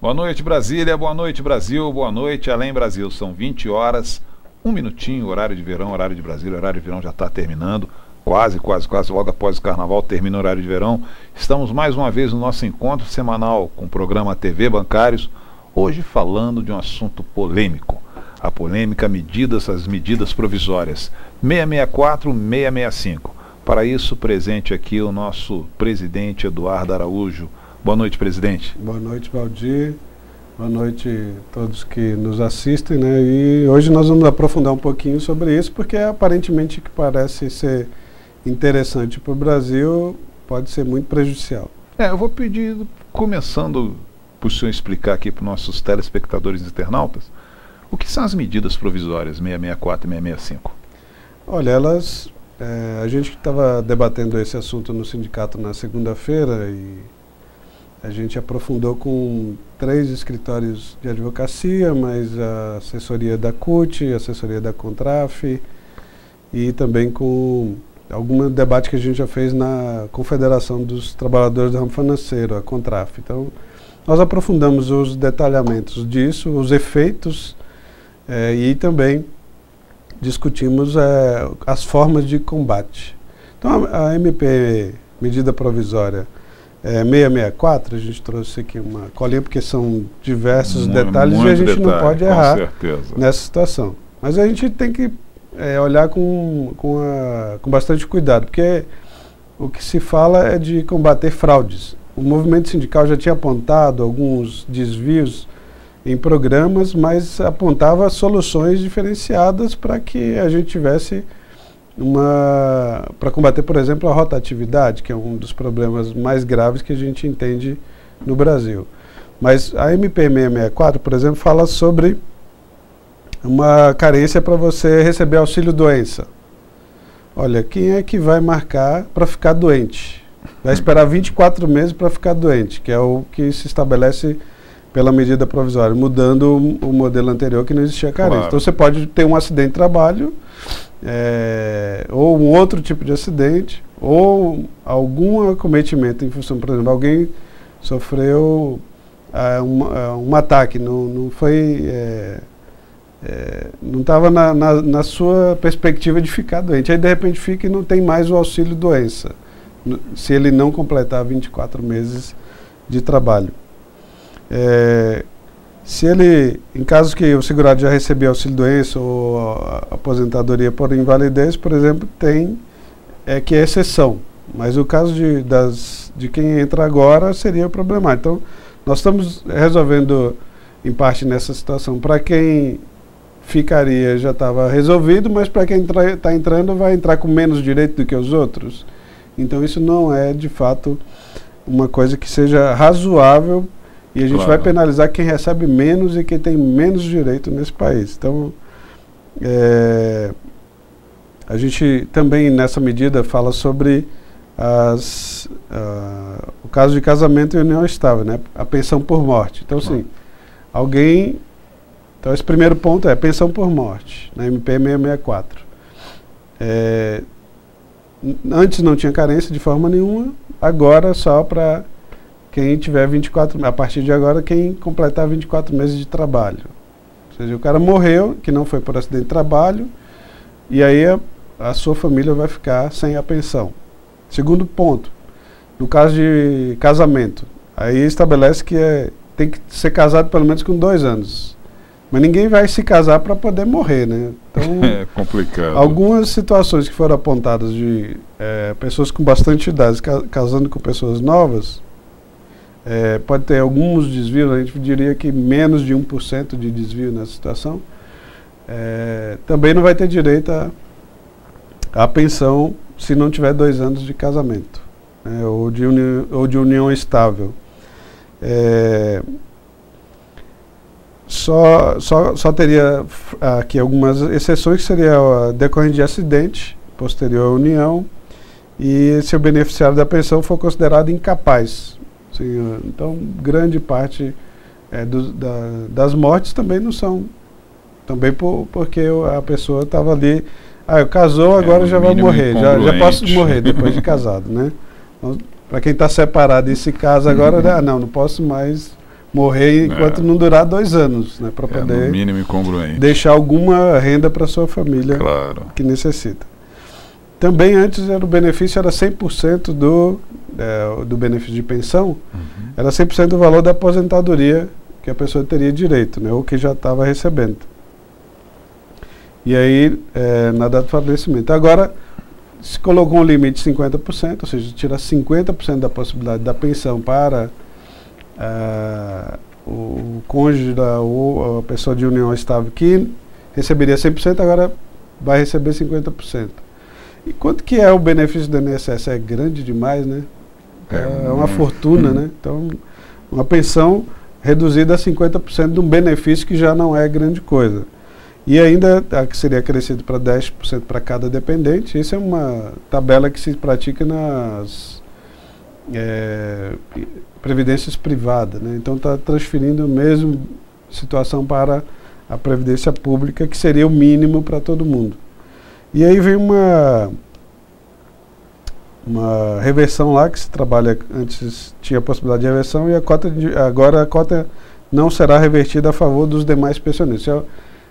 Boa noite, Brasília, boa noite, Brasil, boa noite, Além Brasil. São 20 horas, um minutinho, horário de verão, horário de Brasília, horário de verão já está terminando, quase, logo após o carnaval termina o horário de verão. Estamos mais uma vez no nosso encontro semanal com o programa TV Bancários, hoje falando de um assunto polêmico. A polêmica as medidas provisórias 664, 665. Para isso, presente aqui o nosso presidente Eduardo Araújo. Boa noite, presidente. Boa noite, Valdir. Boa noite a todos que nos assistem, né? E hoje nós vamos aprofundar um pouquinho sobre isso, porque aparentemente que parece ser interessante para o Brasil, pode ser muito prejudicial. Eu vou pedir, começando para o senhor explicar aqui para os nossos telespectadores e internautas, o que são as medidas provisórias 664 e 665? Olha, elas... a gente estava debatendo esse assunto no sindicato na segunda-feira e a gente aprofundou com 3 escritórios de advocacia, mais a assessoria da CUT, a assessoria da Contraf e também com algum debate que a gente já fez na Confederação dos Trabalhadores do Ramo Financeiro, a Contraf. Então, nós aprofundamos os detalhamentos disso, os efeitos e também discutimos as formas de combate. Então, a MP, medida provisória 664, a gente trouxe aqui uma colinha, porque são diversos detalhes e a gente não pode errar nessa situação. Mas a gente tem que olhar com bastante cuidado, porque o que se fala é de combater fraudes. O movimento sindical já tinha apontado alguns desvios em programas, mas apontava soluções diferenciadas para que a gente tivesse para combater, por exemplo, a rotatividade, que é um dos problemas mais graves que a gente entende no Brasil. Mas a MP 664, por exemplo, fala sobre uma carência para você receber auxílio-doença. Olha, quem é que vai marcar para ficar doente? Vai esperar 24 meses para ficar doente, que é o que se estabelece pela medida provisória, mudando o modelo anterior que não existia carência. Claro. Então você pode ter um acidente de trabalho, ou um outro tipo de acidente, ou algum acometimento em função, por exemplo, alguém sofreu um ataque, não estava na sua perspectiva de ficar doente, aí de repente fica e não tem mais o auxílio doença, se ele não completar 24 meses de trabalho. Se ele, em caso que o segurado já recebeu auxílio-doença ou aposentadoria por invalidez, por exemplo, tem que é exceção. Mas o caso de quem entra agora seria problemático. Então, nós estamos resolvendo, em parte, nessa situação. Para quem ficaria, já estava resolvido, mas para quem está entrando, vai entrar com menos direito do que os outros. Então, isso não é, de fato, uma coisa que seja razoável. E a gente vai penalizar quem recebe menos e quem tem menos direito nesse país. Então, a gente também, nessa medida, fala sobre o caso de casamento e união estável, né? A pensão por morte. Então, assim, então, esse primeiro ponto é pensão por morte, na MP 664. Antes não tinha carência de forma nenhuma, agora só para quem tiver 24, a partir de agora, quem completar 24 meses de trabalho. Ou seja, o cara morreu, que não foi por acidente de trabalho, e aí a sua família vai ficar sem a pensão. Segundo ponto, no caso de casamento, aí estabelece que tem que ser casado pelo menos com 2 anos. Mas ninguém vai se casar para poder morrer, né? Então, é complicado. Algumas situações que foram apontadas de pessoas com bastante idade casando com pessoas novas, pode ter alguns desvios, a gente diria que menos de 1% de desvio nessa situação, também não vai ter direito à pensão se não tiver 2 anos de casamento, ou de união estável. Só teria aqui algumas exceções, que seria decorrente de acidente posterior à união e se o beneficiário da pensão for considerado incapaz. Então, grande parte das mortes também não são, também porque a pessoa estava ali, casou, agora já vai morrer, já posso morrer depois de casado, né? Então, para quem está separado e se casa agora, não posso mais morrer enquanto não durar 2 anos, né, para poder no mínimo incongruente. deixar alguma renda para sua família que necessita. Também antes o benefício era 100% do benefício de pensão, era 100% do valor da aposentadoria que a pessoa teria direito, né, ou que já estava recebendo. E aí, na data do falecimento. Agora, se colocou um limite de 50%, ou seja, tira 50% da possibilidade da pensão para o cônjuge ou a pessoa de união estável que receberia 100%, agora vai receber 50%. E quanto que é o benefício do INSS? É grande demais, né? É uma fortuna, né? Então, uma pensão reduzida a 50% de um benefício que já não é grande coisa. E ainda seria acrescido para 10% para cada dependente. Isso é uma tabela que se pratica nas previdências privadas, né? Então está transferindo a mesma situação para a previdência pública, que seria o mínimo para todo mundo. E aí vem uma reversão lá, que se trabalha, antes tinha a possibilidade de reversão, e agora a cota não será revertida a favor dos demais pensionistas.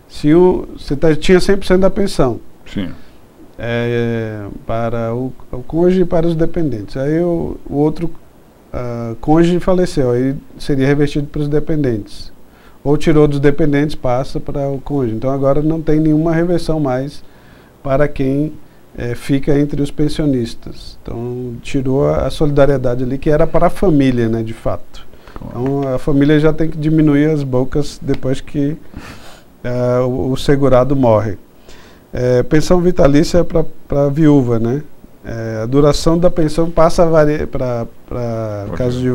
Se você tinha 100% da pensão, sim, para o cônjuge e para os dependentes, aí o outro cônjuge faleceu, aí seria revertido para os dependentes, ou tirou dos dependentes, passa para o cônjuge. Então agora não tem nenhuma reversão mais para quem fica entre os pensionistas. Então tirou a solidariedade ali, que era para a família, né, de fato. Então a família já tem que diminuir as bocas depois que o segurado morre. Pensão vitalícia para a viúva, né? A duração da pensão passa a variar para casos de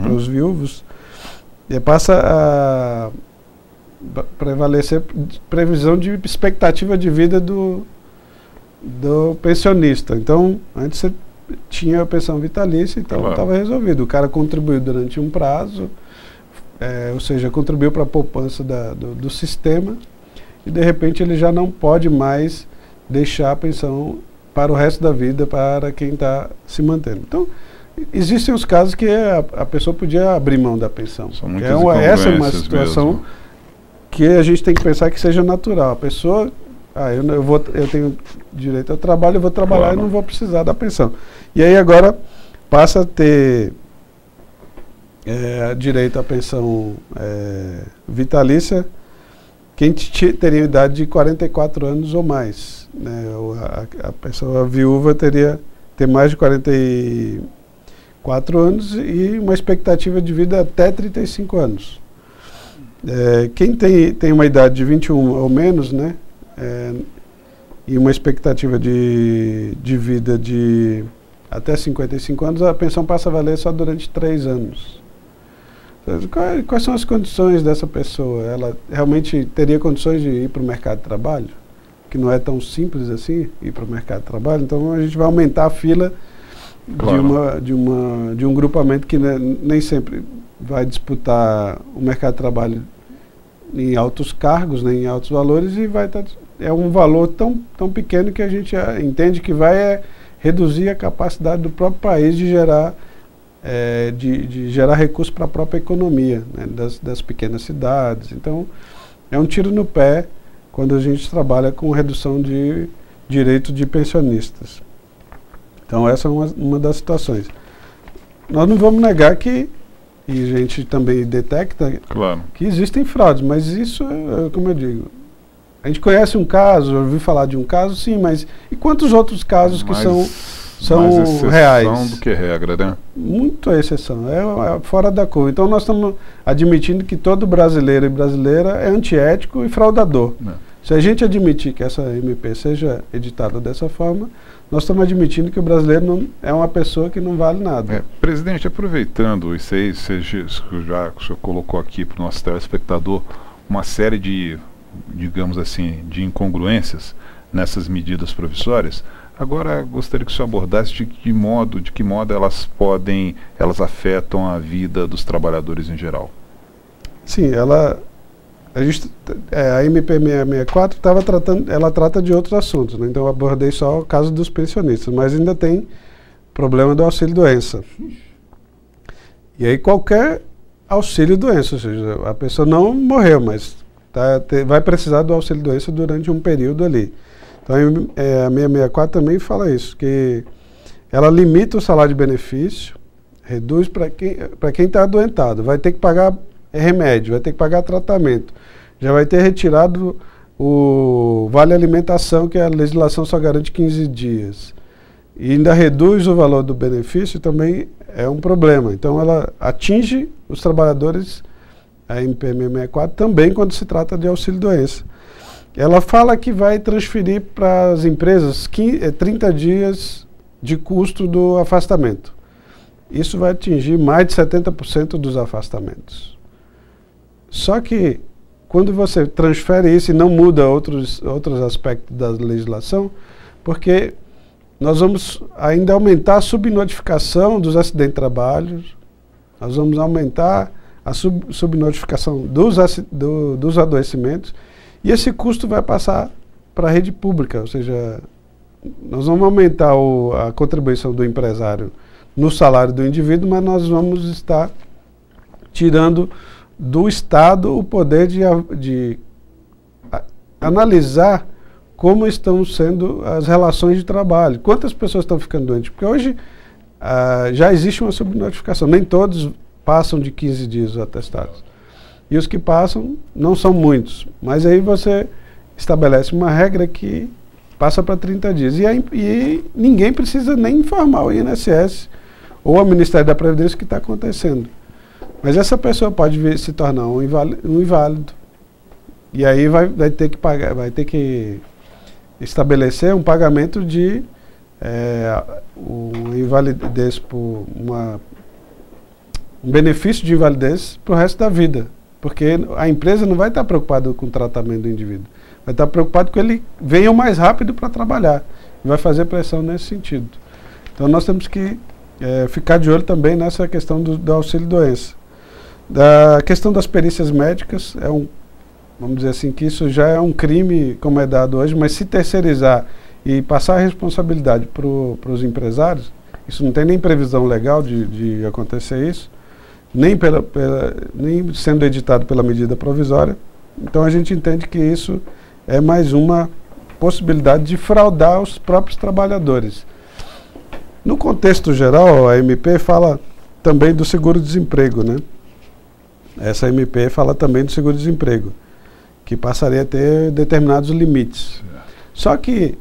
para os viúvos, passa a prevalecer previsão de expectativa de vida do pensionista. Então, antes você tinha a pensão vitalícia, então estava resolvido. O cara contribuiu durante um prazo, ou seja, contribuiu para a poupança do sistema, e de repente ele já não pode mais deixar a pensão para o resto da vida para quem está se mantendo. Então, existem os casos que a pessoa podia abrir mão da pensão. Essa é uma situação mesmo que a gente tem que pensar que seja natural. A pessoa, eu tenho direito ao trabalho, eu vou trabalhar e não vou precisar da pensão. E aí agora passa a ter direito à pensão vitalícia quem teria idade de 44 anos ou mais, né? A pessoa viúva teria mais de 44 anos e uma expectativa de vida até 35 anos. Quem tem uma idade de 21 ou menos, né, e uma expectativa de vida de até 55 anos, a pensão passa a valer só durante 3 anos. Quais são as condições dessa pessoa? Ela realmente teria condições de ir para o mercado de trabalho? Que não é tão simples assim, ir para o mercado de trabalho. Então a gente vai aumentar a fila de um grupamento que nem sempre vai disputar o mercado de trabalho em altos cargos, né, em altos valores, e é um valor tão pequeno que a gente entende que vai reduzir a capacidade do próprio país de gerar recursos para a própria economia, né, das pequenas cidades. Então, é um tiro no pé quando a gente trabalha com redução de direitos de pensionistas. Então, essa é uma das situações. Nós não vamos negar que, e a gente também detecta, que existem fraudes, mas isso, como eu digo, a gente conhece um caso, ouvi falar de um caso, sim, mas e quantos outros casos que são reais? Mais exceção do que regra, né? Muito exceção, é fora da curva. Então nós estamos admitindo que todo brasileiro e brasileira é antiético e fraudador. Se a gente admitir que essa MP seja editada dessa forma, nós estamos admitindo que o brasileiro não é uma pessoa que não vale nada. Presidente, aproveitando isso aí, que o senhor colocou aqui para o nosso telespectador uma série de, digamos assim, de incongruências nessas medidas provisórias. Agora, gostaria que o senhor abordasse de que modo elas afetam a vida dos trabalhadores em geral. Sim, a MP 664 ela trata de outros assuntos, né? Então eu abordei só o caso dos pensionistas, mas ainda tem problema do auxílio-doença. E aí qualquer auxílio-doença, ou seja, a pessoa não morreu, mas vai precisar do auxílio-doença durante um período ali. Então, a 664 também fala isso, que ela limita o salário de benefício, reduz para quem está adoentado, vai ter que pagar remédio, vai ter que pagar tratamento, já vai ter retirado o vale alimentação, que a legislação só garante 15 dias. E ainda reduz o valor do benefício, também é um problema. Então ela atinge os trabalhadores, a MP 664, também quando se trata de auxílio-doença. Ela fala que vai transferir para as empresas 30 dias de custo do afastamento. Isso vai atingir mais de 70% dos afastamentos. Só que quando você transfere isso e não muda outros aspectos da legislação, porque nós vamos ainda aumentar a subnotificação dos acidentes de trabalho, nós vamos aumentar a subnotificação dos adoecimentos, e esse custo vai passar para a rede pública, ou seja, nós vamos aumentar a contribuição do empresário no salário do indivíduo, mas nós vamos estar tirando do Estado o poder de analisar como estão sendo as relações de trabalho, quantas pessoas estão ficando doentes, porque hoje já existe uma subnotificação, nem todos passam de 15 dias os atestados, e os que passam não são muitos, mas aí você estabelece uma regra que passa para 30 dias, e ninguém precisa nem informar o INSS ou o Ministério da Previdência o que está acontecendo. Mas essa pessoa pode se tornar um inválido. E aí vai ter que pagar, vai ter que estabelecer um pagamento de invalidez por um benefício de invalidez para o resto da vida. Porque a empresa não vai estar preocupada com o tratamento do indivíduo. Vai estar preocupada com ele venha o mais rápido para trabalhar. E vai fazer pressão nesse sentido. Então nós temos que ficar de olho também nessa questão do auxílio-doença. Da questão das perícias médicas, vamos dizer assim, que isso já é um crime como é dado hoje, mas se terceirizar e passar a responsabilidade para os empresários, isso não tem nem previsão legal de acontecer isso, nem sendo editado pela medida provisória. Então a gente entende que isso é mais uma possibilidade de fraudar os próprios trabalhadores. No contexto geral, a MP fala também do seguro-desemprego, né? Essa MP fala também do seguro-desemprego, que passaria a ter determinados limites. Só que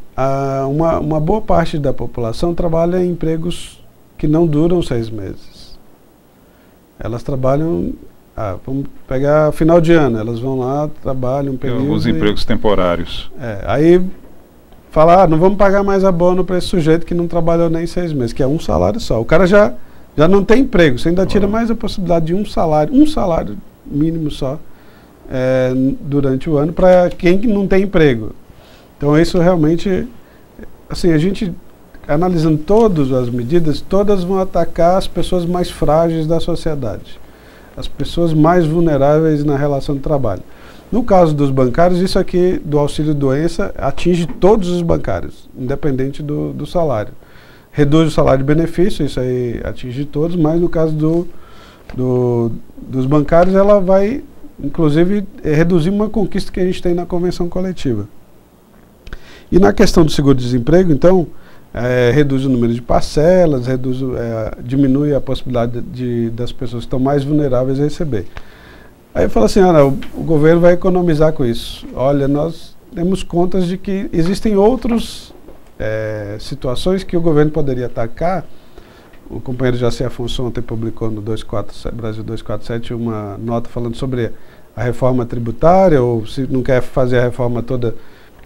uma boa parte da população trabalha em empregos que não duram 6 meses. Elas trabalham, vamos pegar final de ano, elas vão lá, trabalham um período. Alguns empregos temporários. Aí fala, não vamos pagar mais abono para esse sujeito que não trabalhou nem 6 meses, que é um salário só. O cara já não tem emprego, você ainda tira mais a possibilidade de um salário mínimo só durante o ano para quem não tem emprego. Então isso realmente, assim, a gente analisando todas as medidas, todas vão atacar as pessoas mais frágeis da sociedade, as pessoas mais vulneráveis na relação de trabalho. No caso dos bancários, isso aqui do auxílio-doença atinge todos os bancários, independente do salário. Reduz o salário de benefício, isso aí atinge todos, mas no caso dos bancários, ela vai, inclusive, reduzir uma conquista que a gente tem na convenção coletiva. E na questão do seguro-desemprego, então, reduz o número de parcelas, diminui a possibilidade das pessoas que estão mais vulneráveis a receber. Aí eu falo assim, o governo vai economizar com isso. Olha, nós temos contas de que existem outros situações que o governo poderia atacar. O companheiro Jaci Afonso ontem publicou no Brasil 247 uma nota falando sobre a reforma tributária, ou se não quer fazer a reforma toda,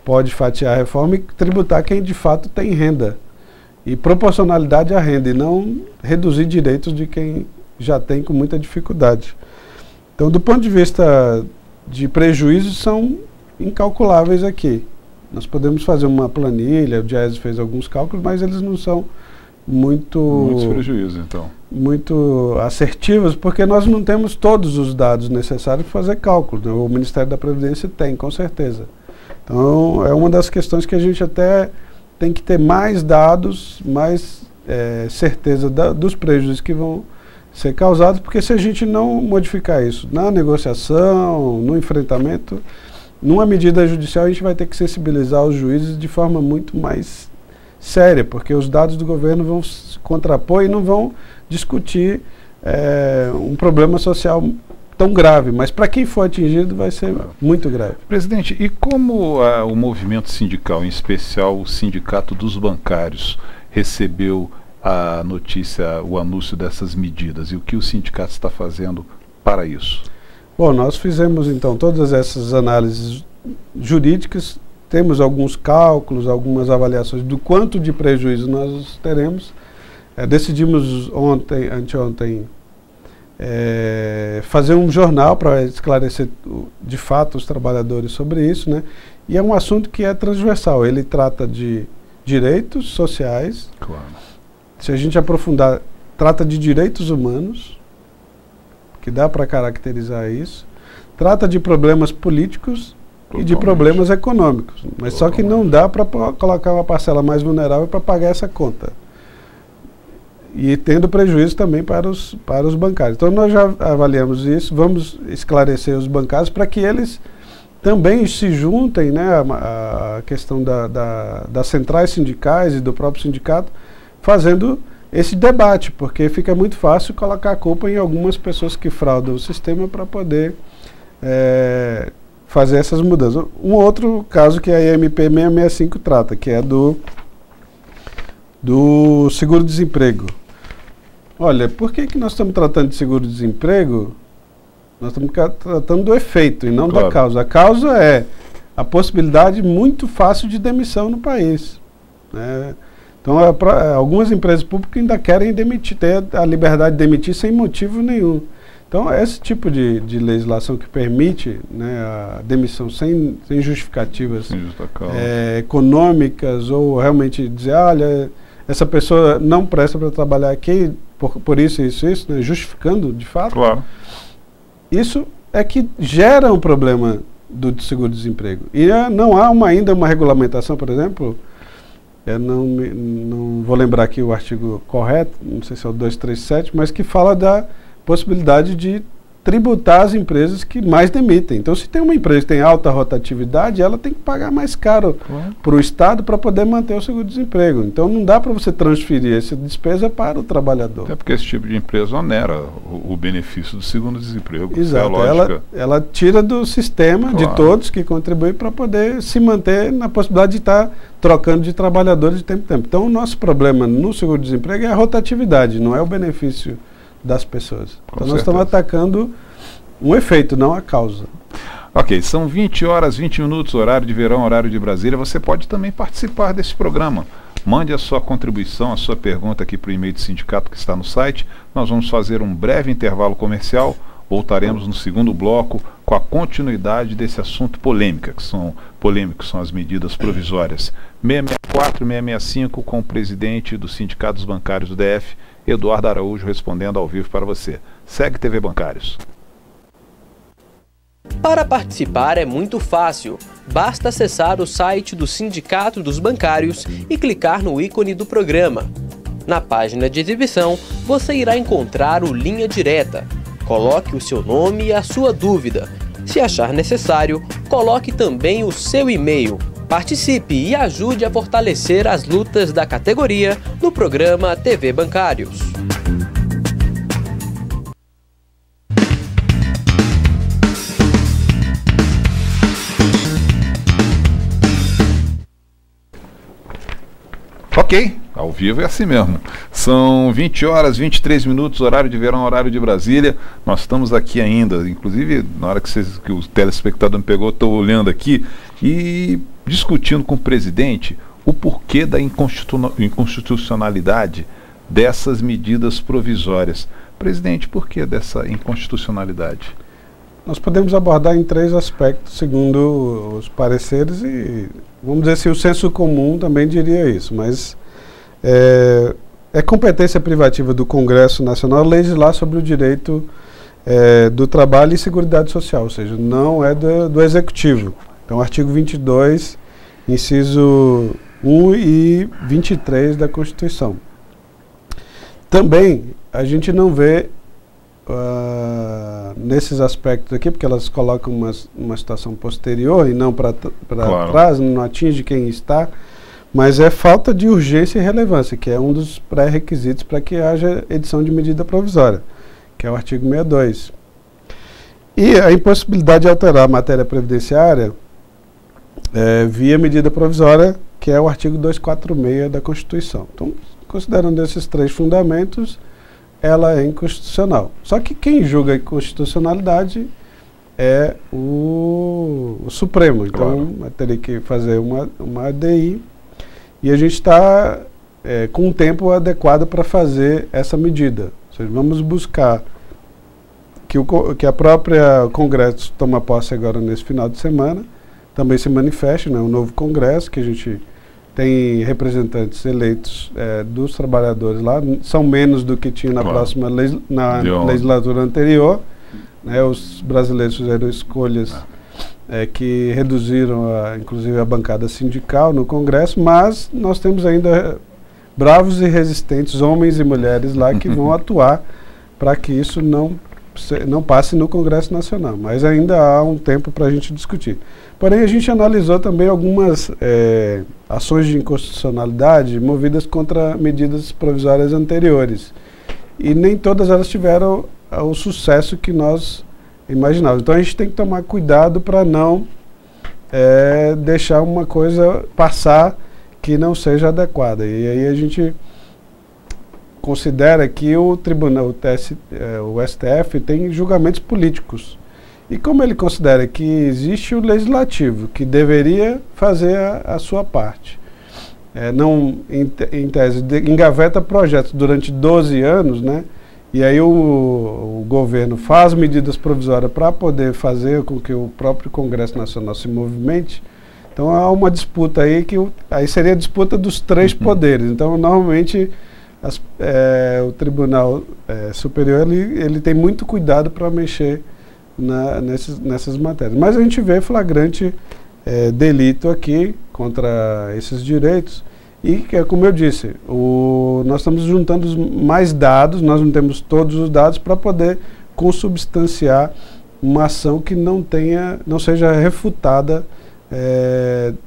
pode fatiar a reforma e tributar quem de fato tem renda. E proporcionalidade à renda, e não reduzir direitos de quem já tem com muita dificuldade. Então, do ponto de vista de prejuízos, são incalculáveis aqui. Nós podemos fazer uma planilha, o Diese fez alguns cálculos, mas eles não são muitos prejuízos, então. Muito assertivos, porque nós não temos todos os dados necessários para fazer cálculo, né? O Ministério da Previdência tem, com certeza. Então, é uma das questões que a gente até tem que ter mais dados, mais certeza dos prejuízos que vão ser causados, porque se a gente não modificar isso na negociação, no enfrentamento, numa medida judicial a gente vai ter que sensibilizar os juízes de forma muito mais séria, porque os dados do governo vão se contrapor e não vão discutir um problema social tão grave, mas para quem for atingido vai ser muito grave. Presidente, e como o movimento sindical, em especial o Sindicato dos Bancários, recebeu a notícia, o anúncio dessas medidas, e o que o sindicato está fazendo para isso? Bom, nós fizemos então todas essas análises jurídicas, temos alguns cálculos, algumas avaliações do quanto de prejuízo nós teremos. Decidimos anteontem, fazer um jornal para esclarecer de fato os trabalhadores sobre isso, né? E é um assunto que é transversal, ele trata de direitos sociais, claro. Se a gente aprofundar, trata de direitos humanos, que dá para caracterizar isso, trata de problemas políticos e de problemas econômicos, mas só que não dá para colocar uma parcela mais vulnerável para pagar essa conta. E tendo prejuízo também para os bancários. Então nós já avaliamos isso, vamos esclarecer os bancários para que eles também se juntem, né, a questão das centrais sindicais e do próprio sindicato, fazendo esse debate, porque fica muito fácil colocar a culpa em algumas pessoas que fraudam o sistema para poder fazer essas mudanças. Um outro caso que a MP 665 trata, que é do seguro-desemprego. Olha, por que nós estamos tratando de seguro-desemprego? Nós estamos tratando do efeito e não da causa. A causa é a possibilidade muito fácil de demissão no país, né? Então, algumas empresas públicas ainda querem demitir, ter a liberdade de demitir sem motivo nenhum. Então, esse tipo de legislação que permite, né, a demissão sem justificativas econômicas, ou realmente dizer, olha, essa pessoa não presta para trabalhar aqui por isso, né, justificando de fato, claro. Isso é que gera um problema do seguro-desemprego. E não há ainda uma regulamentação, por exemplo. Eu não vou lembrar aqui o artigo correto, não sei se é o 237, mas que fala da possibilidade de tributar as empresas que mais demitem. Então, se tem uma empresa que tem alta rotatividade, ela tem que pagar mais caro para o Estado para poder manter o seguro-desemprego. Então, não dá para você transferir essa despesa para o trabalhador. Até porque esse tipo de empresa onera o benefício do seguro-desemprego. Exato. Ela tira do sistema de todos que contribuem para poder se manter na possibilidade de estar trocando de trabalhadores de tempo em tempo. Então, o nosso problema no seguro-desemprego é a rotatividade, não é o benefício das pessoas. Então nós estamos atacando um efeito, não a causa. Ok, são 20 horas, 20 minutos, horário de verão, horário de Brasília. Você pode também participar desse programa. Mande a sua contribuição, a sua pergunta aqui para o e-mail do sindicato que está no site. Nós vamos fazer um breve intervalo comercial. Voltaremos no segundo bloco com a continuidade desse assunto polêmico, que são as medidas provisórias. 664 e 665 com o presidente do Sindicato dos Bancários do DF, Eduardo Araújo, respondendo ao vivo para você. Segue TV Bancários. Para participar é muito fácil. Basta acessar o site do Sindicato dos Bancários e clicar no ícone do programa. Na página de exibição, você irá encontrar o Linha Direta. Coloque o seu nome e a sua dúvida. Se achar necessário, coloque também o seu e-mail. Participe e ajude a fortalecer as lutas da categoria no programa TV Bancários. Ok, ao vivo é assim mesmo. São 20 horas, 23 minutos, horário de verão, horário de Brasília. Nós estamos aqui ainda, inclusive na hora que o telespectador me pegou, estou olhando aqui e discutindo com o presidente o porquê da inconstitucionalidade dessas medidas provisórias. Presidente, por que dessa inconstitucionalidade? Nós podemos abordar em 3 aspectos, segundo os pareceres, e vamos dizer assim, o senso comum também diria isso, mas é competência privativa do Congresso Nacional legislar sobre o direito do trabalho e seguridade social, ou seja, não é do Executivo. Então, artigo 22, inciso 1 e 23 da Constituição. Também, a gente não vê nesses aspectos aqui, porque elas colocam uma situação posterior e não para trás, não atinge quem está, mas é falta de urgência e relevância, que é um dos pré-requisitos para que haja edição de medida provisória, que é o artigo 62. E a impossibilidade de alterar a matéria previdenciária via medida provisória, que é o artigo 246 da Constituição. Então, considerando esses 3 fundamentos, ela é inconstitucional. Só que quem julga a inconstitucionalidade é o Supremo. Então, teria que fazer uma ADI e a gente está com um tempo adequado para fazer essa medida. Ou seja, vamos buscar que a própria Congresso toma posse agora nesse final de semana, também se manifeste, né, um novo Congresso, que a gente tem representantes eleitos dos trabalhadores lá, são menos do que tinha na próxima legislatura anterior. Né, os brasileiros fizeram escolhas que reduziram, inclusive, a bancada sindical no Congresso, mas nós temos ainda bravos e resistentes homens e mulheres lá que vão atuar para que isso não passe no Congresso Nacional, mas ainda há um tempo para a gente discutir. Porém, a gente analisou também algumas ações de inconstitucionalidade movidas contra medidas provisórias anteriores, e nem todas elas tiveram o sucesso que nós imaginávamos. Então a gente tem que tomar cuidado para não deixar uma coisa passar que não seja adequada, e aí a gente considera que o tribunal, o STF, tem julgamentos políticos. E como ele considera que existe o legislativo, que deveria fazer a sua parte, não, em tese, engaveta projetos durante 12 anos, né? E aí o governo faz medidas provisórias para poder fazer com que o próprio Congresso Nacional se movimente. Então há uma disputa aí, aí seria a disputa dos 3 poderes. Então, normalmente, o Tribunal Superior ele tem muito cuidado para mexer nessas matérias. Mas a gente vê flagrante delito aqui contra esses direitos. E, como eu disse, nós estamos juntando mais dados, nós não temos todos os dados para poder consubstanciar uma ação que não seja refutada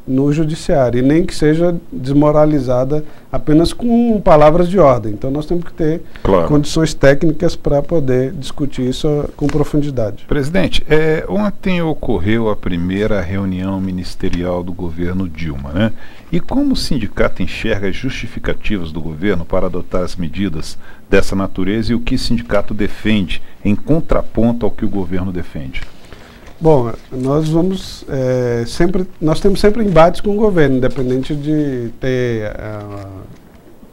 no judiciário, e nem que seja desmoralizada apenas com palavras de ordem. Então nós temos que ter condições técnicas para poder discutir isso com profundidade. Presidente, ontem ocorreu a primeira reunião ministerial do governo Dilma, né? E como o sindicato enxerga as justificativas do governo para adotar as medidas dessa natureza, e o que o sindicato defende em contraponto ao que o governo defende? Bom, nós temos sempre embates com o governo, independente de ter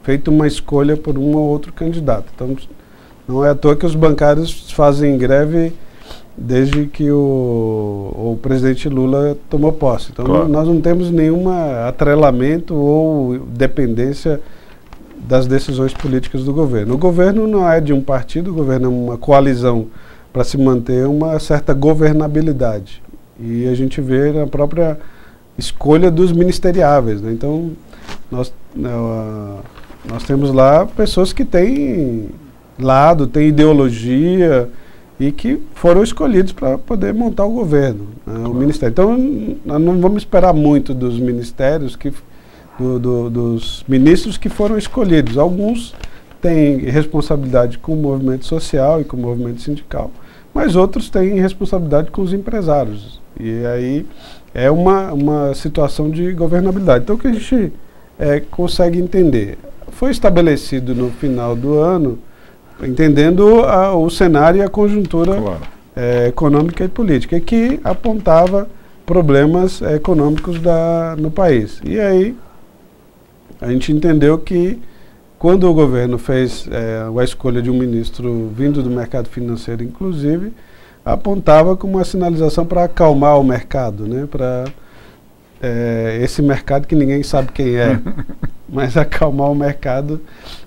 feito uma escolha por um ou outro candidato. Então, não é à toa que os bancários fazem greve desde que o presidente Lula tomou posse. Então, nós não temos nenhum atrelamento ou dependência das decisões políticas do governo. O governo não é de um partido, o governo é uma coalizão para se manter uma certa governabilidade. E a gente vê na própria escolha dos ministeriáveis, né? Então, nós temos lá pessoas que têm lado, têm ideologia e que foram escolhidos para poder montar o governo, né, o ministério. Então, nós não vamos esperar muito dos ministérios, dos ministros que foram escolhidos. Alguns têm responsabilidade com o movimento social e com o movimento sindical, mas outros têm responsabilidade com os empresários. E aí é uma situação de governabilidade. Então, o que a gente consegue entender? Foi estabelecido no final do ano, entendendo o cenário e a conjuntura econômica e política, que apontava problemas econômicos no país. E aí a gente entendeu que, quando o governo fez a escolha de um ministro vindo do mercado financeiro, inclusive, apontava como uma sinalização para acalmar o mercado, né? Para esse mercado que ninguém sabe quem é, mas acalmar o mercado,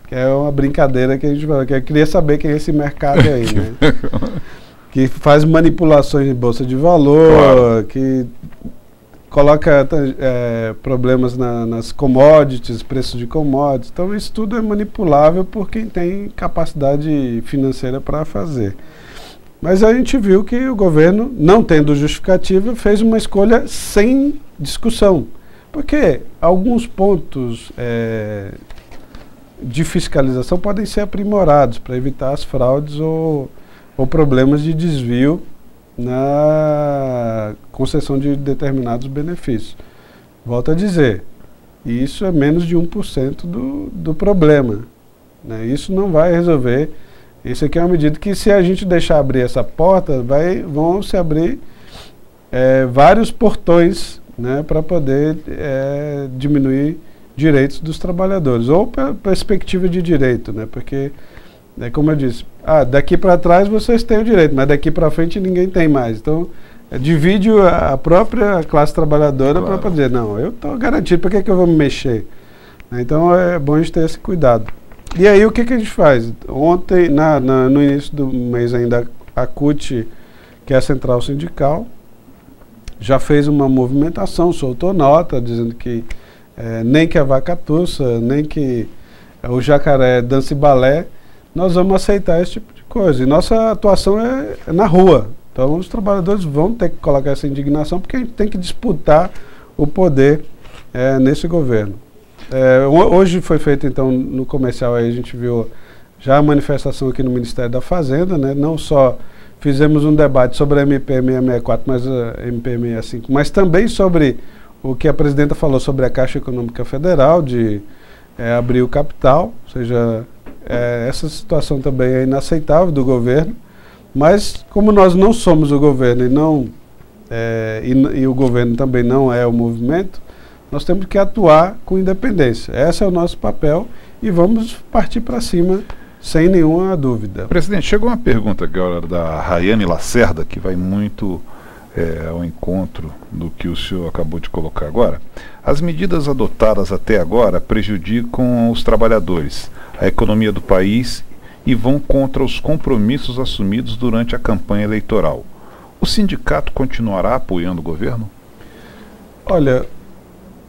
que é uma brincadeira que a gente fala, que eu queria saber quem é esse mercado aí, né? Que faz manipulações em bolsa de valor, que coloca problemas nas commodities, preços de commodities. Então isso tudo é manipulável por quem tem capacidade financeira para fazer. Mas a gente viu que o governo, não tendo justificativa, fez uma escolha sem discussão. Porque alguns pontos de fiscalização podem ser aprimorados para evitar as fraudes ou problemas de desvio na concessão de determinados benefícios. Volto a dizer, isso é menos de 1% do problema, né? Isso não vai resolver. Isso aqui é uma medida que, se a gente deixar abrir essa porta, vão se abrir vários portões, né, para poder diminuir direitos dos trabalhadores, ou perspectiva de direito, né, porque, como eu disse, daqui para trás vocês têm o direito, mas daqui para frente ninguém tem mais. Então, divide a própria classe trabalhadora, claro, para dizer, não, eu estou garantido, por que eu vou me mexer? Então, é bom a gente ter esse cuidado. E aí, o que a gente faz? Ontem, no início do mês ainda, a CUT, que é a Central Sindical, já fez uma movimentação, soltou nota, dizendo que nem que a vaca tussa, nem que o jacaré dança e balé, nós vamos aceitar esse tipo de coisa. E nossa atuação é na rua. Então, os trabalhadores vão ter que colocar essa indignação, porque a gente tem que disputar o poder nesse governo. Hoje foi feito, então, no comercial, aí a gente viu já a manifestação aqui no Ministério da Fazenda, né? Não só fizemos um debate sobre a MP 664, mas a MP 665, mas também sobre o que a presidenta falou sobre a Caixa Econômica Federal, de abrir o capital, ou seja, essa situação também é inaceitável do governo, mas como nós não somos o governo e o governo também não é o movimento, nós temos que atuar com independência. Esse é o nosso papel e vamos partir para cima sem nenhuma dúvida. Presidente, chegou uma pergunta agora da Rayane Lacerda, que vai muito ao encontro do que o senhor acabou de colocar agora. As medidas adotadas até agora prejudicam os trabalhadores, a economia do país e vão contra os compromissos assumidos durante a campanha eleitoral. O sindicato continuará apoiando o governo? Olha,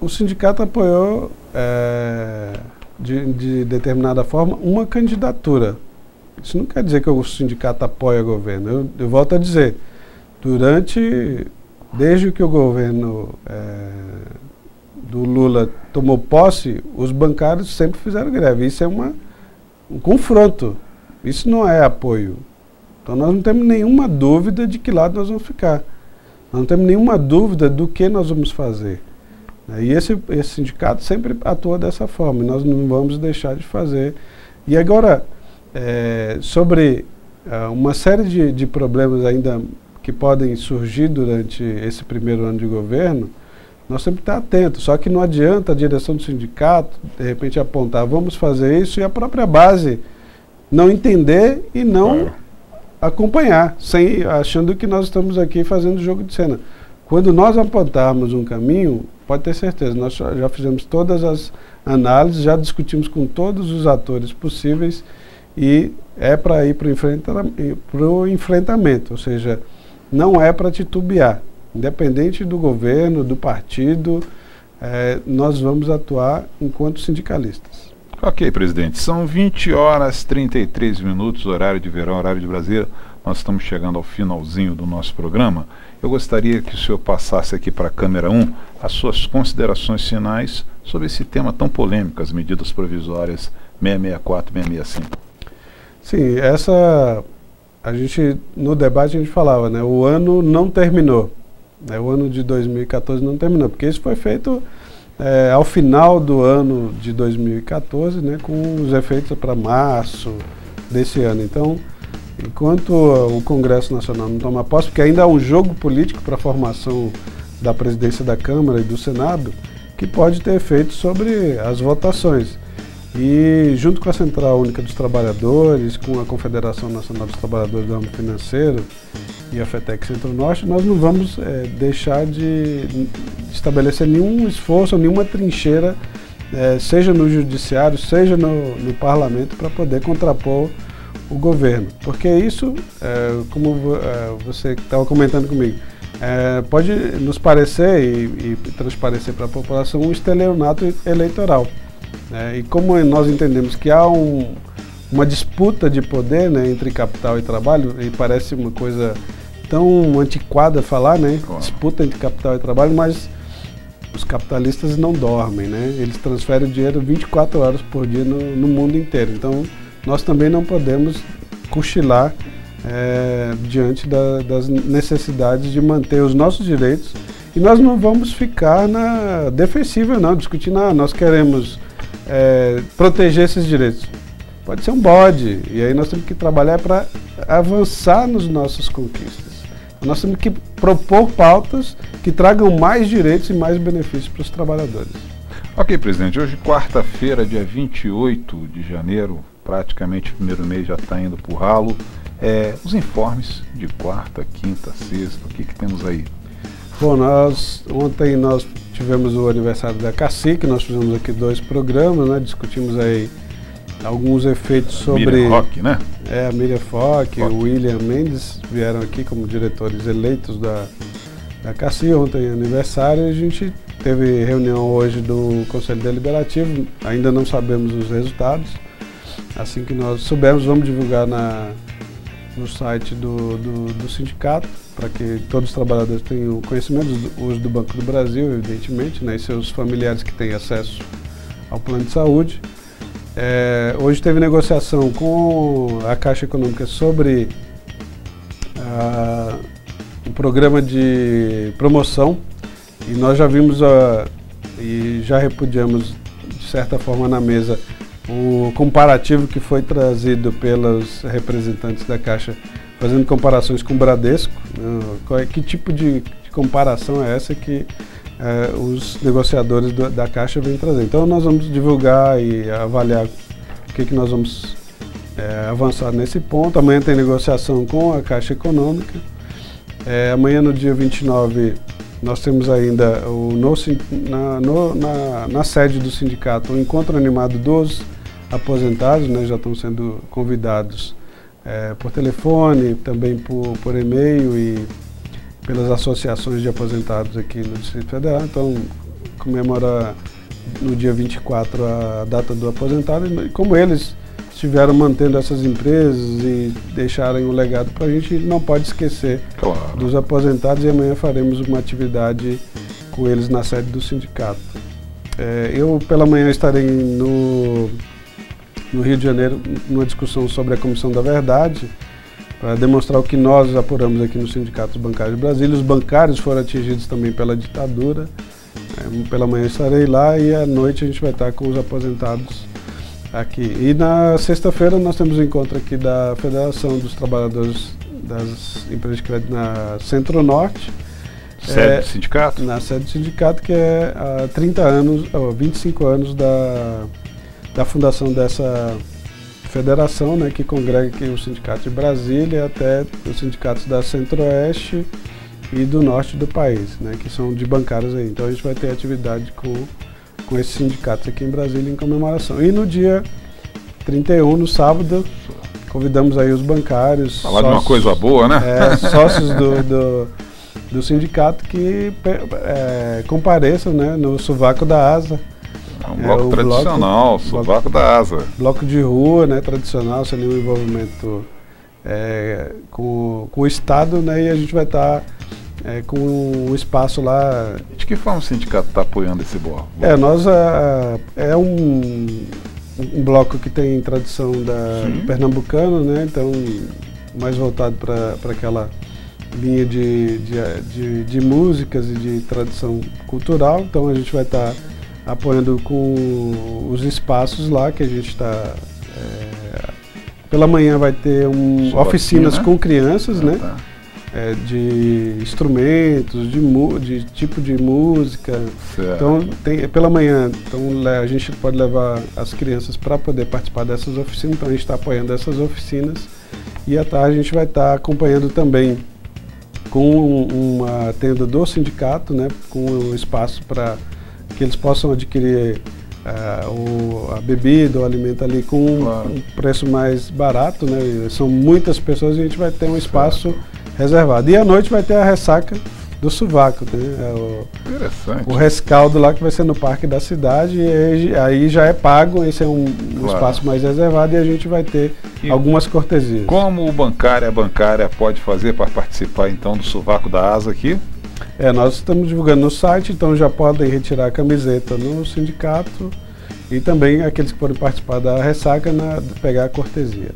o sindicato apoiou, de determinada forma, uma candidatura. Isso não quer dizer que o sindicato apoia o governo. Eu volto a dizer, desde que o governo do Lula tomou posse, os bancários sempre fizeram greve. Isso é um confronto. Isso não é apoio. Então nós não temos nenhuma dúvida de que lado nós vamos ficar. Nós não temos nenhuma dúvida do que nós vamos fazer. E esse sindicato sempre atua dessa forma, e nós não vamos deixar de fazer. E agora, sobre uma série de problemas ainda que podem surgir durante esse primeiro ano de governo, nós temos que estar atentos. Só que não adianta a direção do sindicato, de repente, apontar, vamos fazer isso, e a própria base não entender e não acompanhar, achando que nós estamos aqui fazendo jogo de cena. Quando nós apontarmos um caminho, pode ter certeza, nós já fizemos todas as análises, já discutimos com todos os atores possíveis e é para ir para o enfrentamento, ou seja, não é para titubear. Independente do governo, do partido, nós vamos atuar enquanto sindicalistas. Ok, presidente. São 20h33, horário de verão, horário de Brasília. Nós estamos chegando ao finalzinho do nosso programa. Eu gostaria que o senhor passasse aqui para a câmera 1 as suas considerações finais sobre esse tema tão polêmico, as medidas provisórias 664 e 665. Sim, no debate a gente falava, né, o ano não terminou, né, o ano de 2014 não terminou, porque isso foi feito ao final do ano de 2014, né, com os efeitos para março desse ano. Então, enquanto o Congresso Nacional não toma posse, porque ainda há um jogo político para a formação da presidência da Câmara e do Senado, que pode ter efeito sobre as votações. E junto com a Central Única dos Trabalhadores, com a Confederação Nacional dos Trabalhadores do Ramo Financeiro e a FETEC Centro-Norte, nós não vamos deixar de estabelecer nenhum esforço, nenhuma trincheira, seja no Judiciário, seja no Parlamento, para poder contrapor o governo. Porque isso, como você estava comentando comigo, pode nos parecer e transparecer para a população um estelionato eleitoral. E como nós entendemos que há uma disputa de poder, né, entre capital e trabalho, e parece uma coisa tão antiquada falar, né, disputa entre capital e trabalho, mas os capitalistas não dormem, né, eles transferem o dinheiro 24 horas por dia no mundo inteiro. Então nós também não podemos cochilar diante das necessidades de manter os nossos direitos, e nós não vamos ficar na defensiva não, discutindo, nós queremos proteger esses direitos. Pode ser um bode, e aí nós temos que trabalhar para avançar nas nossas conquistas. Nós temos que propor pautas que tragam mais direitos e mais benefícios para os trabalhadores. Ok, presidente, hoje quarta-feira, dia 28 de janeiro, praticamente o primeiro mês já está indo para o ralo. Os informes de quarta, quinta, sexta, o que temos aí? Bom, ontem nós tivemos o aniversário da Cacique, nós fizemos aqui 2 programas, né, discutimos aí alguns efeitos sobre... Miriam Fock, né? A Miriam Fock e o William Mendes vieram aqui como diretores eleitos da Cacique, ontem é aniversário, e a gente teve reunião hoje do Conselho Deliberativo, ainda não sabemos os resultados. Assim que nós soubermos, vamos divulgar no site do sindicato, para que todos os trabalhadores tenham conhecimento, os do Banco do Brasil, evidentemente, né, e seus familiares que têm acesso ao plano de saúde. Hoje teve negociação com a Caixa Econômica sobre um programa de promoção, e nós já vimos e já repudiamos, de certa forma, na mesa o comparativo que foi trazido pelos representantes da Caixa, fazendo comparações com o Bradesco. Que tipo de comparação é essa que os negociadores da Caixa vêm trazer? Então nós vamos divulgar e avaliar o que nós vamos avançar nesse ponto. Amanhã tem negociação com a Caixa Econômica. Amanhã, no dia 29, nós temos ainda na sede do sindicato o encontro animado dos aposentados, né, já estão sendo convidados por telefone, também por e-mail e pelas associações de aposentados aqui no Distrito Federal. Então, comemora no dia 24 a data do aposentado, e como eles estiveram mantendo essas empresas e deixarem um legado para a gente não pode esquecer dos aposentados, e amanhã faremos uma atividade com eles na sede do sindicato. Eu pela manhã estarei no Rio de Janeiro numa discussão sobre a Comissão da Verdade, para demonstrar o que nós apuramos aqui no Sindicato dos Bancários de Brasília. Os bancários foram atingidos também pela ditadura. Pela manhã estarei lá, e à noite a gente vai estar com os aposentados aqui. E na sexta-feira nós temos um encontro aqui da Federação dos Trabalhadores das Empresas de Crédito na Centro-Norte. Sede do sindicato? Na sede do sindicato, que é há 25 anos da fundação dessa federação, né, que congrega aqui o Sindicato de Brasília até os sindicatos da Centro-Oeste e do Norte do país, né, que são de bancários aí. Então a gente vai ter atividade com esses sindicatos aqui em Brasília em comemoração. E no dia 31, no sábado, convidamos aí os bancários. Falar de uma coisa boa, né? Sócios do sindicato que compareçam, né, no Sovaco da Asa. É um bloco tradicional, Sovaco da Asa. Bloco de rua, né, tradicional, sem nenhum envolvimento com o Estado, né, e a gente vai estar com o espaço lá. De que forma o sindicato está apoiando esse bloco? É um bloco que tem tradição pernambucana, né, então mais voltado para aquela linha de músicas e de tradição cultural. Então a gente vai estar apoiando com os espaços lá que a gente está. Pela manhã vai ter oficinas com crianças, né? Tá. De instrumentos, de tipo de música. Certo. Então, pela manhã, a gente pode levar as crianças para poder participar dessas oficinas. Então a gente está apoiando essas oficinas, e à tarde a gente vai estar acompanhando também com uma tenda do sindicato, né? Com um espaço para que eles possam adquirir a bebida, o alimento ali com um preço mais barato, né? São muitas pessoas e a gente vai ter um espaço reservado. E à noite vai ter a ressaca do sovaco, né? Interessante. O rescaldo lá que vai ser no parque da cidade, e aí já é pago, esse é um espaço mais reservado e a gente vai ter algumas cortesias. Como a bancária pode fazer para participar então do sovaco da asa aqui? Nós estamos divulgando no site, então já podem retirar a camiseta no sindicato e também aqueles que forem participar da ressaca pegar a cortesia.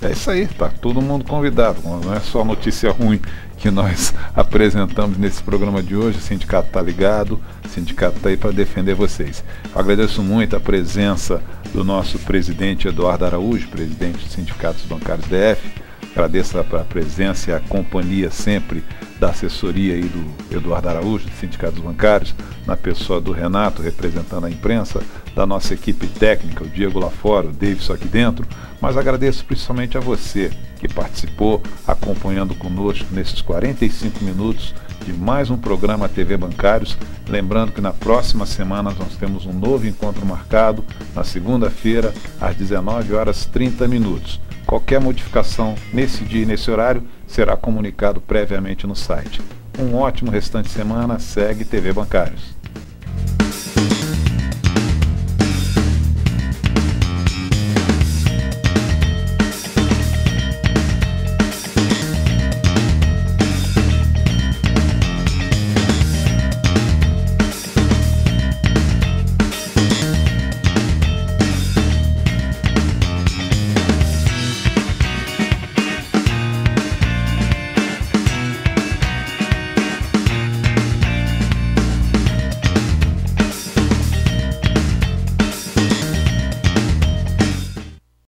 É isso aí, tá todo mundo convidado, não é só notícia ruim que nós apresentamos nesse programa de hoje. O sindicato está ligado, o sindicato está aí para defender vocês. Eu agradeço muito a presença do nosso presidente Eduardo Araújo, presidente do Sindicato dos Bancários DF. Agradeço a presença e a companhia sempre da assessoria aí do Eduardo Araújo, do Sindicato dos Bancários, na pessoa do Renato, representando a imprensa, da nossa equipe técnica, o Diego lá fora, o Davidson aqui dentro, mas agradeço principalmente a você que participou, acompanhando conosco nesses 45 minutos de mais um programa TV Bancários. Lembrando que na próxima semana nós temos um novo encontro marcado, na segunda-feira, às 19h30. Qualquer modificação nesse dia e nesse horário será comunicado previamente no site. Um ótimo restante de semana. Segue TV Bancários.